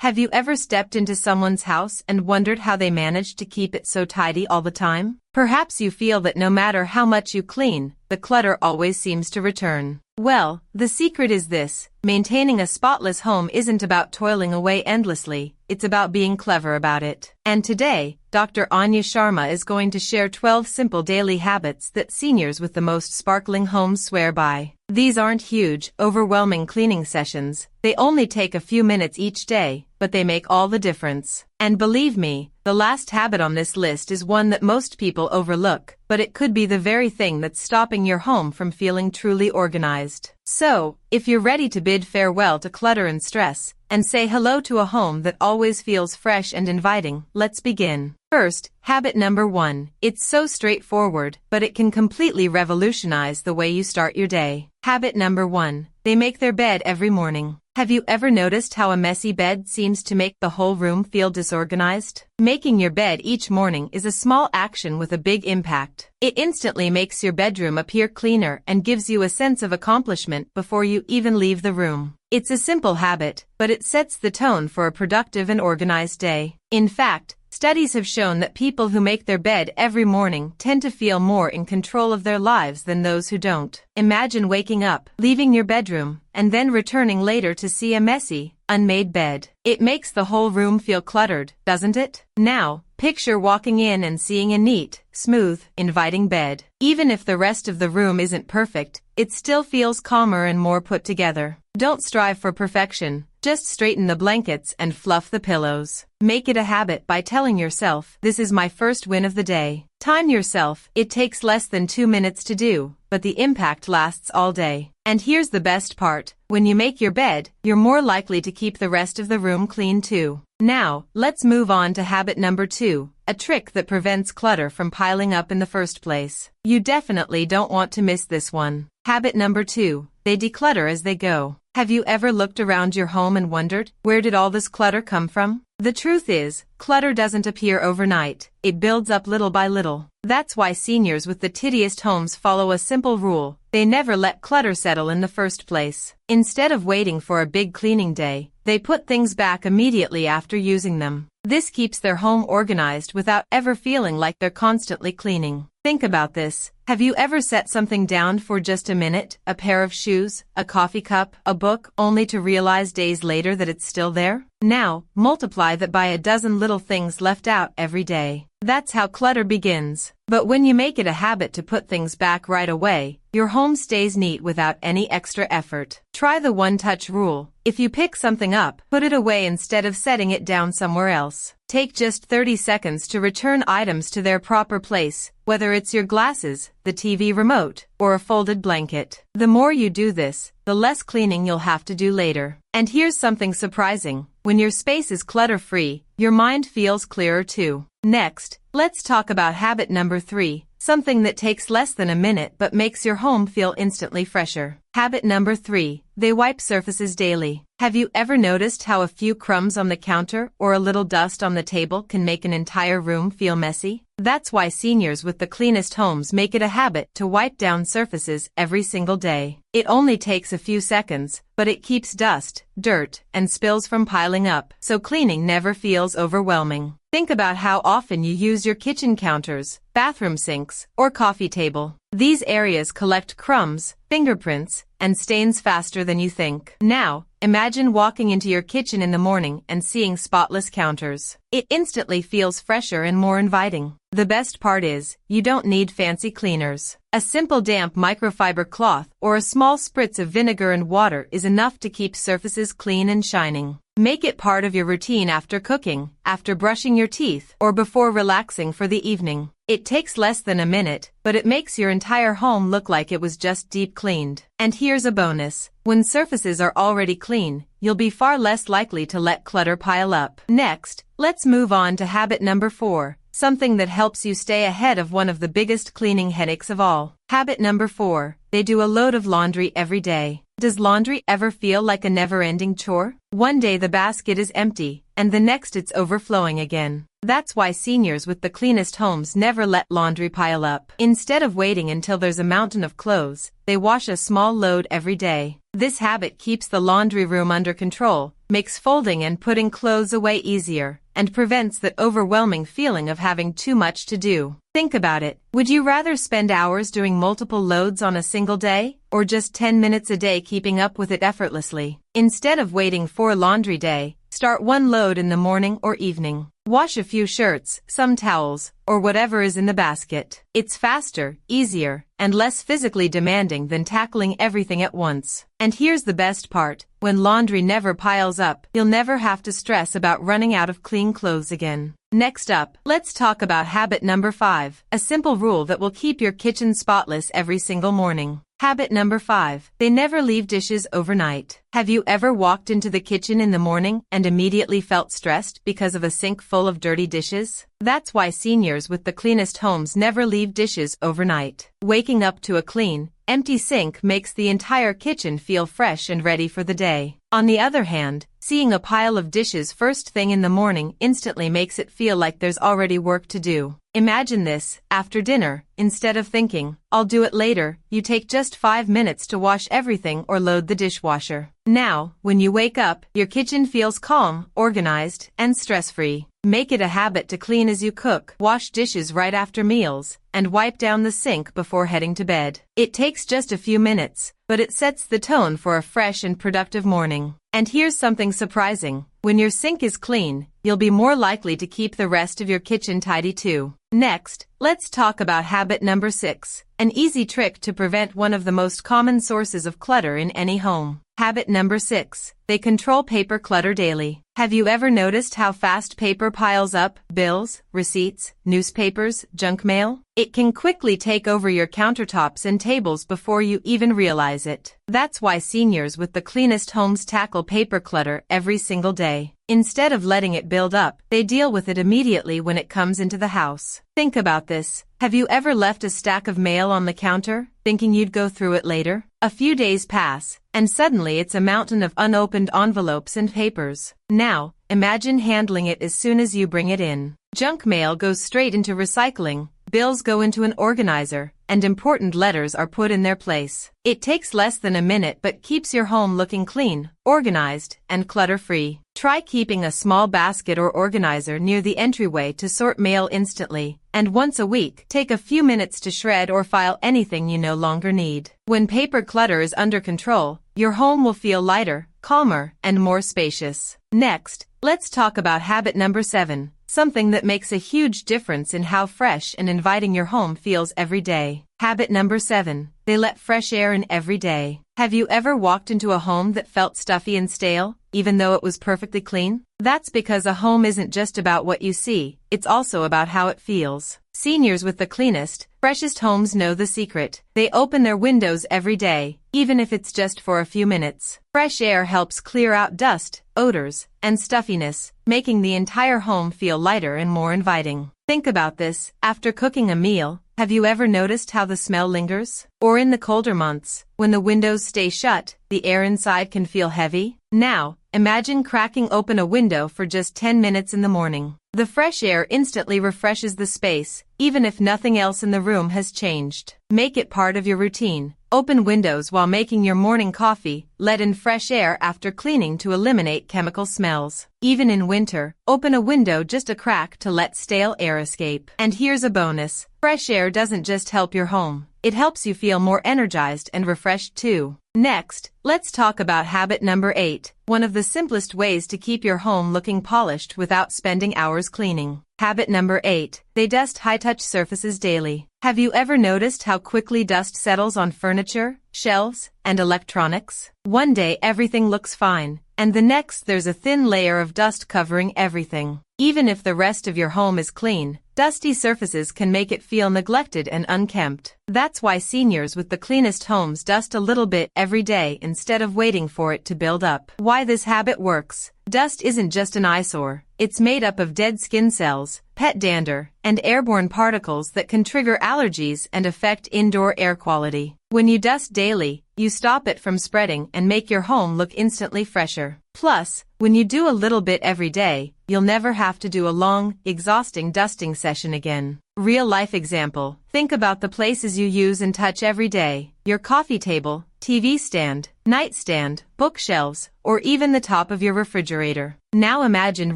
Have you ever stepped into someone's house and wondered how they managed to keep it so tidy all the time? Perhaps you feel that no matter how much you clean, the clutter always seems to return. Well, the secret is this: maintaining a spotless home isn't about toiling away endlessly, it's about being clever about it. And today, Dr. Anya Sharma is going to share 12 simple daily habits that seniors with the most sparkling homes swear by. These aren't huge, overwhelming cleaning sessions. They only take a few minutes each day, but they make all the difference. And believe me, the last habit on this list is one that most people overlook, but it could be the very thing that's stopping your home from feeling truly organized. So, if you're ready to bid farewell to clutter and stress, and say hello to a home that always feels fresh and inviting, let's begin. First, habit number 1. It's so straightforward, but it can completely revolutionize the way you start your day. Habit number 1. They make their bed every morning. Have you ever noticed how a messy bed seems to make the whole room feel disorganized? Making your bed each morning is a small action with a big impact. It instantly makes your bedroom appear cleaner and gives you a sense of accomplishment before you even leave the room. It's a simple habit, but it sets the tone for a productive and organized day. In fact, studies have shown that people who make their bed every morning tend to feel more in control of their lives than those who don't. Imagine waking up, leaving your bedroom, and then returning later to see a messy, unmade bed. It makes the whole room feel cluttered, doesn't it? Now, picture walking in and seeing a neat, smooth, inviting bed. Even if the rest of the room isn't perfect, it still feels calmer and more put together. Don't strive for perfection. Just straighten the blankets and fluff the pillows. Make it a habit by telling yourself, "This is my first win of the day." Time yourself. It takes less than 2 minutes to do, but the impact lasts all day. And here's the best part: when you make your bed, you're more likely to keep the rest of the room clean too. Now, let's move on to habit number 2, a trick that prevents clutter from piling up in the first place. You definitely don't want to miss this one. Habit number 2, they declutter as they go. Have you ever looked around your home and wondered, where did all this clutter come from? The truth is, clutter doesn't appear overnight. It builds up little by little. That's why seniors with the tiddiest homes follow a simple rule: they never let clutter settle in the first place. Instead of waiting for a big cleaning day, they put things back immediately after using them. This keeps their home organized without ever feeling like they're constantly cleaning. Think about this. Have you ever set something down for just a minute, a pair of shoes, a coffee cup, a book, only to realize days later that it's still there? Now, multiply that by a dozen little things left out every day. That's how clutter begins. But when you make it a habit to put things back right away, your home stays neat without any extra effort. Try the one-touch rule. If you pick something up, put it away instead of setting it down somewhere else. Take just 30 seconds to return items to their proper place, whether it's your glasses, the TV remote, or a folded blanket. The more you do this, the less cleaning you'll have to do later. And here's something surprising: when your space is clutter-free, your mind feels clearer too. Next, let's talk about habit number 3, something that takes less than a minute but makes your home feel instantly fresher. Habit number 3, they wipe surfaces daily. Have you ever noticed how a few crumbs on the counter or a little dust on the table can make an entire room feel messy? That's why seniors with the cleanest homes make it a habit to wipe down surfaces every single day. It only takes a few seconds, but it keeps dust, dirt, and spills from piling up, so cleaning never feels overwhelming. Think about how often you use your kitchen counters, bathroom sinks, or coffee table. These areas collect crumbs, fingerprints, and stains faster than you think. Now, imagine walking into your kitchen in the morning and seeing spotless counters. It instantly feels fresher and more inviting. The best part is, you don't need fancy cleaners. A simple damp microfiber cloth or a small spritz of vinegar and water is enough to keep surfaces clean and shining. Make it part of your routine after cooking, after brushing your teeth, or before relaxing for the evening. It takes less than a minute, but it makes your entire home look like it was just deep cleaned. And here's a bonus: when surfaces are already clean, you'll be far less likely to let clutter pile up. Next, let's move on to habit number 4, something that helps you stay ahead of one of the biggest cleaning headaches of all. Habit number 4, they do a load of laundry every day. Does laundry ever feel like a never-ending chore? One day the basket is empty, and the next it's overflowing again. That's why seniors with the cleanest homes never let laundry pile up. Instead of waiting until there's a mountain of clothes, they wash a small load every day. This habit keeps the laundry room under control, makes folding and putting clothes away easier, and prevents that overwhelming feeling of having too much to do. Think about it. Would you rather spend hours doing multiple loads on a single day, or just 10 minutes a day keeping up with it effortlessly? Instead of waiting for laundry day, start one load in the morning or evening. Wash a few shirts, some towels, or whatever is in the basket. It's faster, easier, and less physically demanding than tackling everything at once. And here's the best part. When laundry never piles up, you'll never have to stress about running out of clean clothes again. Next up, let's talk about habit number 5, a simple rule that will keep your kitchen spotless every single morning. Habit number 5, they never leave dishes overnight. Have you ever walked into the kitchen in the morning and immediately felt stressed because of a sink full of dirty dishes? That's why seniors with the cleanest homes never leave dishes overnight. Waking up to a clean, empty sink makes the entire kitchen feel fresh and ready for the day. On the other hand, seeing a pile of dishes first thing in the morning instantly makes it feel like there's already work to do. Imagine this, after dinner, instead of thinking, "I'll do it later," you take just 5 minutes to wash everything or load the dishwasher. Now, when you wake up, your kitchen feels calm, organized, and stress-free. Make it a habit to clean as you cook, wash dishes right after meals, and wipe down the sink before heading to bed. It takes just a few minutes, but it sets the tone for a fresh and productive morning. And here's something surprising. When your sink is clean, you'll be more likely to keep the rest of your kitchen tidy too. Next, let's talk about habit number 6, an easy trick to prevent one of the most common sources of clutter in any home. Habit number 6, they control paper clutter daily. Have you ever noticed how fast paper piles up? Bills, receipts, newspapers, junk mail? It can quickly take over your countertops and tables before you even realize it. That's why seniors with the cleanest homes tackle paper clutter every single day. Instead of letting it build up, they deal with it immediately when it comes into the house. Think about this. Have you ever left a stack of mail on the counter, thinking you'd go through it later? A few days pass, and suddenly it's a mountain of unopened envelopes and papers. Now, imagine handling it as soon as you bring it in. Junk mail goes straight into recycling, bills go into an organizer, and important letters are put in their place. It takes less than a minute but keeps your home looking clean, organized, and clutter-free. Try keeping a small basket or organizer near the entryway to sort mail instantly, and once a week, take a few minutes to shred or file anything you no longer need. When paper clutter is under control, your home will feel lighter, calmer, and more spacious. Next, let's talk about habit number 7, something that makes a huge difference in how fresh and inviting your home feels every day. Habit number 7, they let fresh air in every day. Have you ever walked into a home that felt stuffy and stale, even though it was perfectly clean? That's because a home isn't just about what you see, it's also about how it feels. Seniors with the cleanest, freshest homes know the secret. They open their windows every day, even if it's just for a few minutes. Fresh air helps clear out dust, odors, and stuffiness, making the entire home feel lighter and more inviting. Think about this. After cooking a meal, have you ever noticed how the smell lingers? Or in the colder months, when the windows stay shut, the air inside can feel heavy? Now, imagine cracking open a window for just 10 minutes in the morning. The fresh air instantly refreshes the space, even if nothing else in the room has changed. Make it part of your routine. Open windows while making your morning coffee, let in fresh air after cleaning to eliminate chemical smells. Even in winter, open a window just a crack to let stale air escape. And here's a bonus. Fresh air doesn't just help your home, it helps you feel more energized and refreshed too. Next, let's talk about habit number 8, one of the simplest ways to keep your home looking polished without spending hours cleaning. Habit number 8, they dust high-touch surfaces daily. Have you ever noticed how quickly dust settles on furniture, shelves, and electronics? One day everything looks fine, and the next there's a thin layer of dust covering everything. Even if the rest of your home is clean, dusty surfaces can make it feel neglected and unkempt. That's why seniors with the cleanest homes dust a little bit every day instead of waiting for it to build up. Why this habit works. dust isn't just an eyesore. It's made up of dead skin cells, pet dander, and airborne particles that can trigger allergies and affect indoor air quality. When you dust daily, you stop it from spreading and make your home look instantly fresher. Plus, when you do a little bit every day, you'll never have to do a long, exhausting dusting session again. Real-life example. Think about the places you use and touch every day. Your coffee table, TV stand, nightstand, bookshelves, or even the top of your refrigerator. Now imagine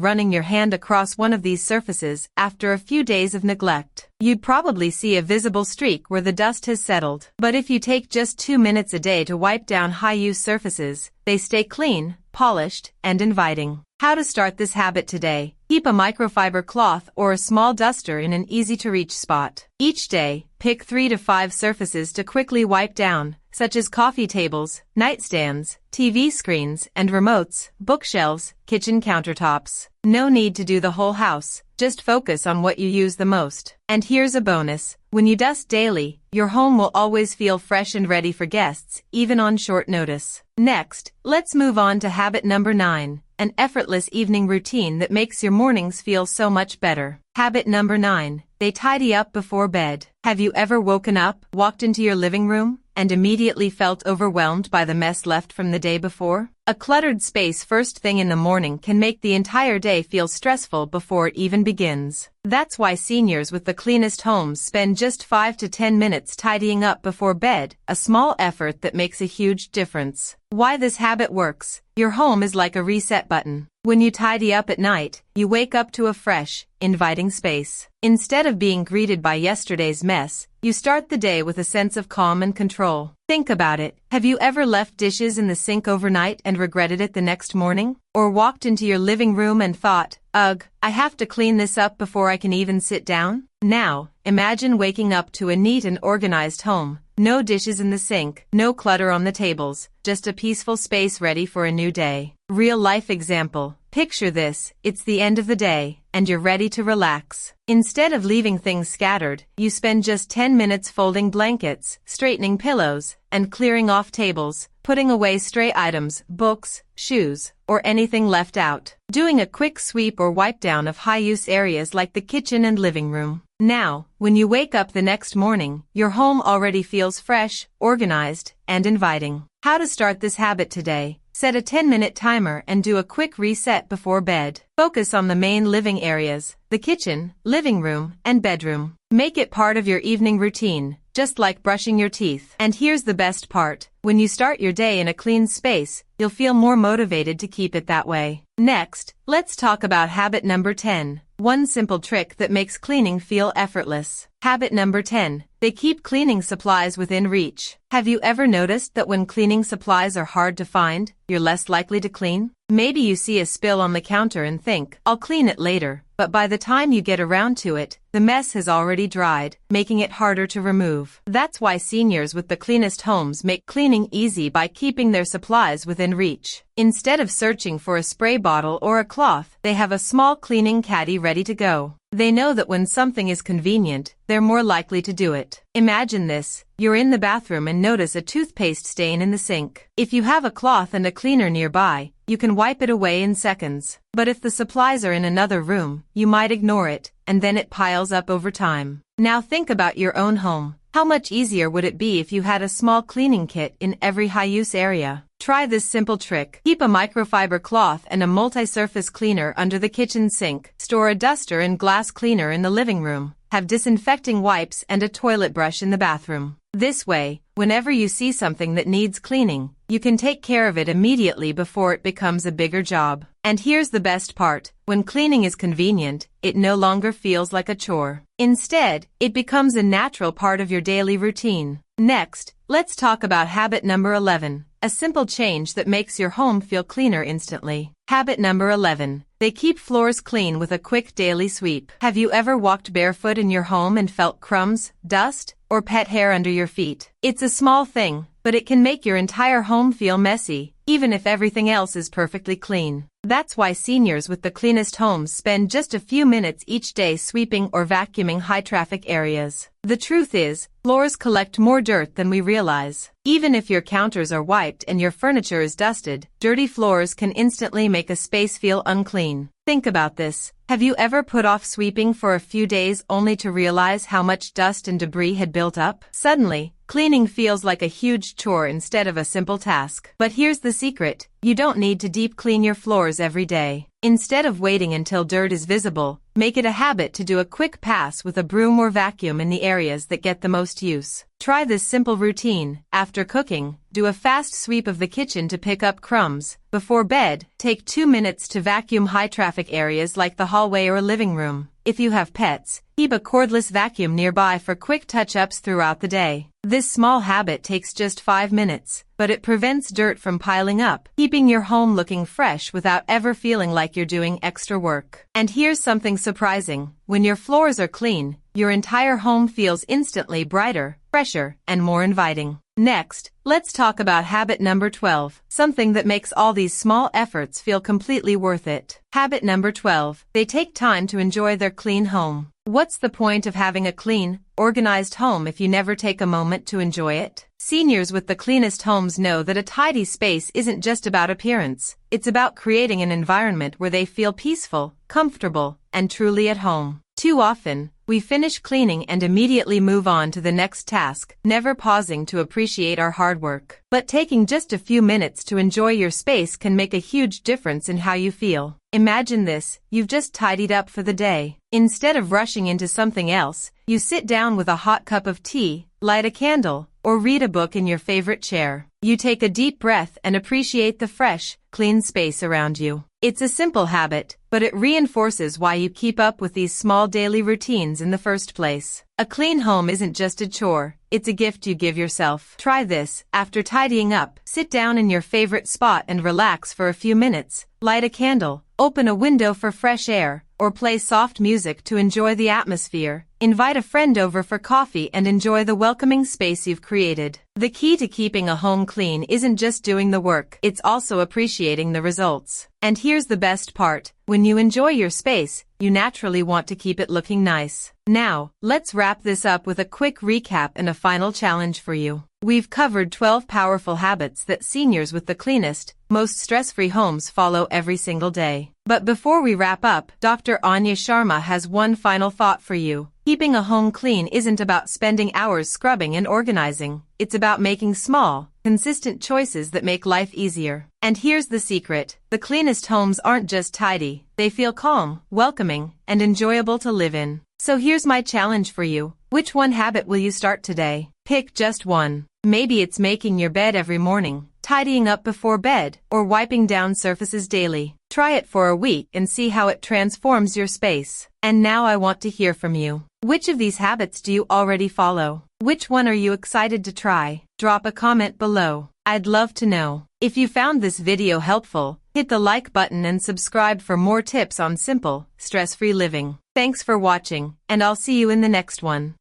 running your hand across one of these surfaces after a few days of neglect. You'd probably see a visible streak where the dust has settled. But if you take just 2 minutes a day to wipe down high-use surfaces, they stay clean, polished, and inviting. How to start this habit today. Keep a microfiber cloth or a small duster in an easy-to-reach spot. Each day, pick 3 to 5 surfaces to quickly wipe down, such as coffee tables, nightstands, TV screens and remotes, bookshelves, kitchen countertops. No need to do the whole house, just focus on what you use the most. And here's a bonus. When you dust daily, your home will always feel fresh and ready for guests, even on short notice. Next, let's move on to habit number 9. An effortless evening routine that makes your mornings feel so much better. Habit number 9. They tidy up before bed. Have you ever woken up, walked into your living room, and immediately felt overwhelmed by the mess left from the day before? A cluttered space first thing in the morning can make the entire day feel stressful before it even begins. That's why seniors with the cleanest homes spend just 5 to 10 minutes tidying up before bed, a small effort that makes a huge difference. Why this habit works. Your home is like a reset button. When you tidy up at night, you wake up to a fresh, inviting space. Instead of being greeted by yesterday's mess, you start the day with a sense of calm and control. Think about it. Have you ever left dishes in the sink overnight and regretted it the next morning? Or walked into your living room and thought, ugh, I have to clean this up before I can even sit down? Now, imagine waking up to a neat and organized home. No dishes in the sink, no clutter on the tables, just a peaceful space ready for a new day. Real-life example. Picture this, it's the end of the day, and you're ready to relax. Instead of leaving things scattered, you spend just 10 minutes folding blankets, straightening pillows, and clearing off tables, putting away stray items, books, shoes, or anything left out. Doing a quick sweep or wipe down of high-use areas like the kitchen and living room. Now, when you wake up the next morning, your home already feels fresh, organized, and inviting. How to start this habit today. Set a 10-minute timer and do a quick reset before bed. Focus on the main living areas, the kitchen, living room, and bedroom. Make it part of your evening routine, just like brushing your teeth. And here's the best part. When you start your day in a clean space, you'll feel more motivated to keep it that way. Next, let's talk about habit number 10. One simple trick that makes cleaning feel effortless. Habit number 10. They keep cleaning supplies within reach. Have you ever noticed that when cleaning supplies are hard to find, you're less likely to clean? Maybe you see a spill on the counter and think, I'll clean it later. But by the time you get around to it, the mess has already dried, making it harder to remove. That's why seniors with the cleanest homes make cleaning easy by keeping their supplies within reach. Instead of searching for a spray bottle or a cloth, they have a small cleaning caddy ready to go. They know that when something is convenient, they're more likely to do it. Imagine this. You're in the bathroom and notice a toothpaste stain in the sink. If you have a cloth and a cleaner nearby, you can wipe it away in seconds. But if the supplies are in another room, you might ignore it, and then it piles up over time. Now think about your own home. How much easier would it be if you had a small cleaning kit in every high-use area? Try this simple trick. Keep a microfiber cloth and a multi-surface cleaner under the kitchen sink. Store a duster and glass cleaner in the living room. Have disinfecting wipes and a toilet brush in the bathroom. This way, whenever you see something that needs cleaning, you can take care of it immediately before it becomes a bigger job. And here's the best part. When cleaning is convenient, it no longer feels like a chore. Instead, it becomes a natural part of your daily routine. Next, let's talk about habit number 11. A simple change that makes your home feel cleaner instantly. Habit number 11. They keep floors clean with a quick daily sweep. Have you ever walked barefoot in your home and felt crumbs, dust, or pet hair under your feet. It's a small thing, but it can make your entire home feel messy, even if everything else is perfectly clean. That's why seniors with the cleanest homes spend just a few minutes each day sweeping or vacuuming high-traffic areas. The truth is, floors collect more dirt than we realize. Even if your counters are wiped and your furniture is dusted, dirty floors can instantly make a space feel unclean. Think about this. Have you ever put off sweeping for a few days only to realize how much dust and debris had built up? Suddenly, cleaning feels like a huge chore instead of a simple task. But here's the secret. You don't need to deep clean your floors every day. Instead of waiting until dirt is visible, make it a habit to do a quick pass with a broom or vacuum in the areas that get the most use. Try this simple routine. After cooking, do a fast sweep of the kitchen to pick up crumbs. Before bed, take 2 minutes to vacuum high-traffic areas like the hallway or living room. If you have pets, keep a cordless vacuum nearby for quick touch-ups throughout the day. This small habit takes just 5 minutes, but it prevents dirt from piling up, keeping your home looking fresh without ever feeling like you're doing extra work. And here's something surprising. When your floors are clean, your entire home feels instantly brighter, fresher, and more inviting. Next, let's talk about habit number 12, something that makes all these small efforts feel completely worth it. Habit number 12, they take time to enjoy their clean home. What's the point of having a clean, organized home if you never take a moment to enjoy it? Seniors with the cleanest homes know that a tidy space isn't just about appearance. It's about creating an environment where they feel peaceful, comfortable, and truly at home. Too often, we finish cleaning and immediately move on to the next task, never pausing to appreciate our hard work. But taking just a few minutes to enjoy your space can make a huge difference in how you feel. Imagine this, you've just tidied up for the day. Instead of rushing into something else, you sit down with a hot cup of tea, light a candle, or read a book in your favorite chair. You take a deep breath and appreciate the fresh, clean space around you. It's a simple habit, but it reinforces why you keep up with these small daily routines in the first place. A clean home isn't just a chore, it's a gift you give yourself. Try this. After tidying up, sit down in your favorite spot and relax for a few minutes. Light a candle, open a window for fresh air, or play soft music to enjoy the atmosphere. Invite a friend over for coffee and enjoy the welcoming space you've created. The key to keeping a home clean isn't just doing the work, it's also appreciating the results. And here's the best part. When you enjoy your space, you naturally want to keep it looking nice. Now, let's wrap this up with a quick recap and a final challenge for you. We've covered 12 powerful habits that seniors with the cleanest, most stress-free homes follow every single day. But before we wrap up, Dr. Anya Sharma has one final thought for you. Keeping a home clean isn't about spending hours scrubbing and organizing. It's about making small, consistent choices that make life easier. And here's the secret. The cleanest homes aren't just tidy. They feel calm, welcoming, and enjoyable to live in. So here's my challenge for you. Which one habit will you start today? Pick just one. Maybe it's making your bed every morning, tidying up before bed, or wiping down surfaces daily. Try it for a week and see how it transforms your space. And now I want to hear from you. Which of these habits do you already follow? Which one are you excited to try? Drop a comment below. I'd love to know. If you found this video helpful, hit the like button and subscribe for more tips on simple, stress-free living. Thanks for watching, and I'll see you in the next one.